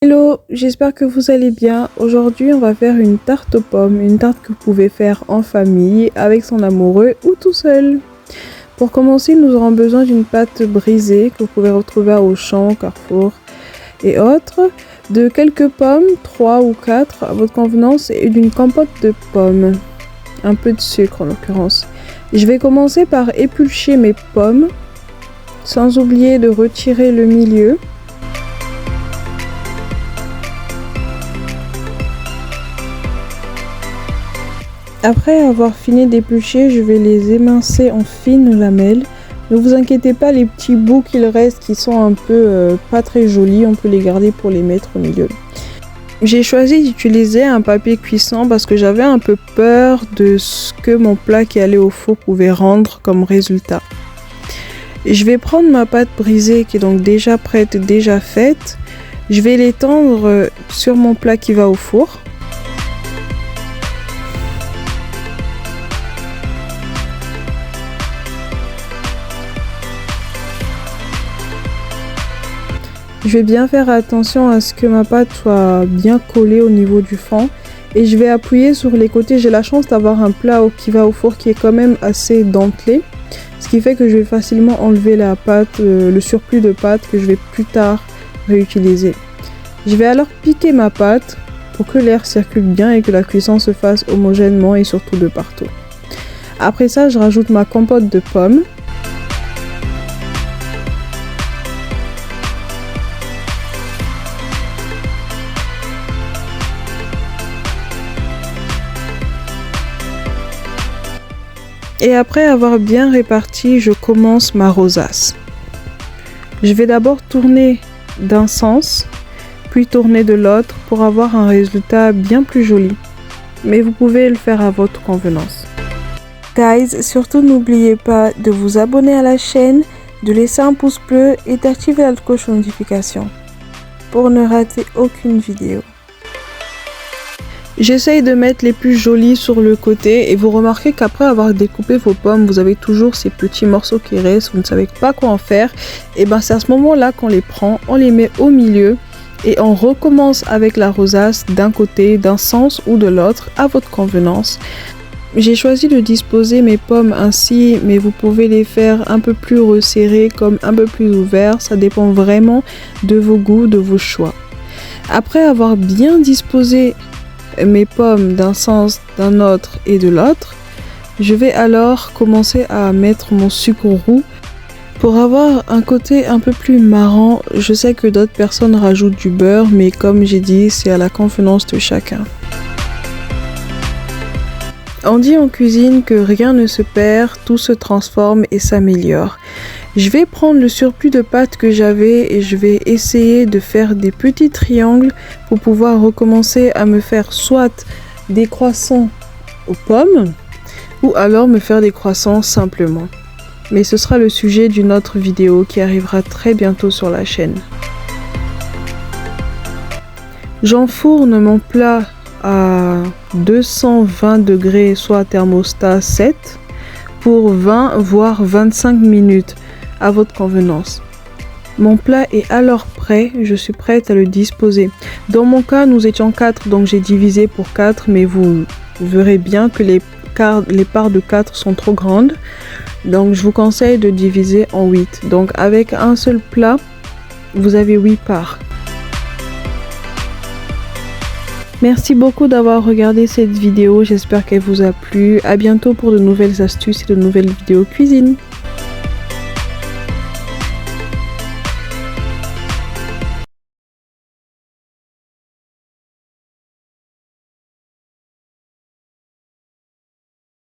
Hello, j'espère que vous allez bien. Aujourd'hui, on va faire une tarte aux pommes, une tarte que vous pouvez faire en famille, avec son amoureux ou tout seul. Pour commencer, nous aurons besoin d'une pâte brisée que vous pouvez retrouver à Auchan, Carrefour et autres, de quelques pommes, 3 ou 4 à votre convenance, et d'une compote de pommes, un peu de sucre en l'occurrence. Je vais commencer par éplucher mes pommes, sans oublier de retirer le milieu. Après avoir fini d'éplucher, je vais les émincer en fines lamelles. Ne vous inquiétez pas, les petits bouts qu'il reste qui sont un peu pas très jolis, on peut les garder pour les mettre au milieu. J'ai choisi d'utiliser un papier cuisson parce que j'avais un peu peur de ce que mon plat qui allait au four pouvait rendre comme résultat. Je vais prendre ma pâte brisée qui est donc déjà prête, déjà faite. Je vais l'étendre sur mon plat qui va au four. Je vais bien faire attention à ce que ma pâte soit bien collée au niveau du fond et je vais appuyer sur les côtés. J'ai la chance d'avoir un plat qui va au four qui est quand même assez dentelé, ce qui fait que je vais facilement enlever la pâte, le surplus de pâte que je vais plus tard réutiliser. Je vais alors piquer ma pâte pour que l'air circule bien et que la cuisson se fasse homogènement et surtout de partout. Après ça, je rajoute ma compote de pommes. Et après avoir bien réparti, je commence ma rosace. Je vais d'abord tourner d'un sens, puis tourner de l'autre pour avoir un résultat bien plus joli. Mais vous pouvez le faire à votre convenance. Guys, surtout n'oubliez pas de vous abonner à la chaîne, de laisser un pouce bleu et d'activer la cloche de notification pour ne rater aucune vidéo. J'essaye de mettre les plus jolis sur le côté et vous remarquez qu'après avoir découpé vos pommes, vous avez toujours ces petits morceaux qui restent, vous ne savez pas quoi en faire. Et ben c'est à ce moment-là qu'on les prend, on les met au milieu et on recommence avec la rosace d'un côté, d'un sens ou de l'autre à votre convenance. J'ai choisi de disposer mes pommes ainsi, mais vous pouvez les faire un peu plus resserrées, comme un peu plus ouverts, ça dépend vraiment de vos goûts, de vos choix. Après avoir bien disposé mes pommes d'un sens, d'un autre et de l'autre, je vais alors commencer à mettre mon sucre roux pour avoir un côté un peu plus marrant. Je sais que d'autres personnes rajoutent du beurre, mais comme j'ai dit, c'est à la convenance de chacun. On dit en cuisine que rien ne se perd, tout se transforme et s'améliore. Je vais prendre le surplus de pâte que j'avais et je vais essayer de faire des petits triangles pour pouvoir recommencer à me faire soit des croissants aux pommes ou alors me faire des croissants simplement. Mais ce sera le sujet d'une autre vidéo qui arrivera très bientôt sur la chaîne. J'enfourne mon plat à 220 degrés, soit thermostat 7, pour 20 voire 25 minutes à votre convenance. Mon plat est alors prêt, je suis prête à le disposer. Dans mon cas, nous étions 4, donc j'ai divisé pour 4, mais vous verrez bien que les parts de 4 sont trop grandes. Donc je vous conseille de diviser en 8. Donc avec un seul plat, vous avez 8 parts. Merci beaucoup d'avoir regardé cette vidéo, j'espère qu'elle vous a plu. À bientôt pour de nouvelles astuces et de nouvelles vidéos cuisine.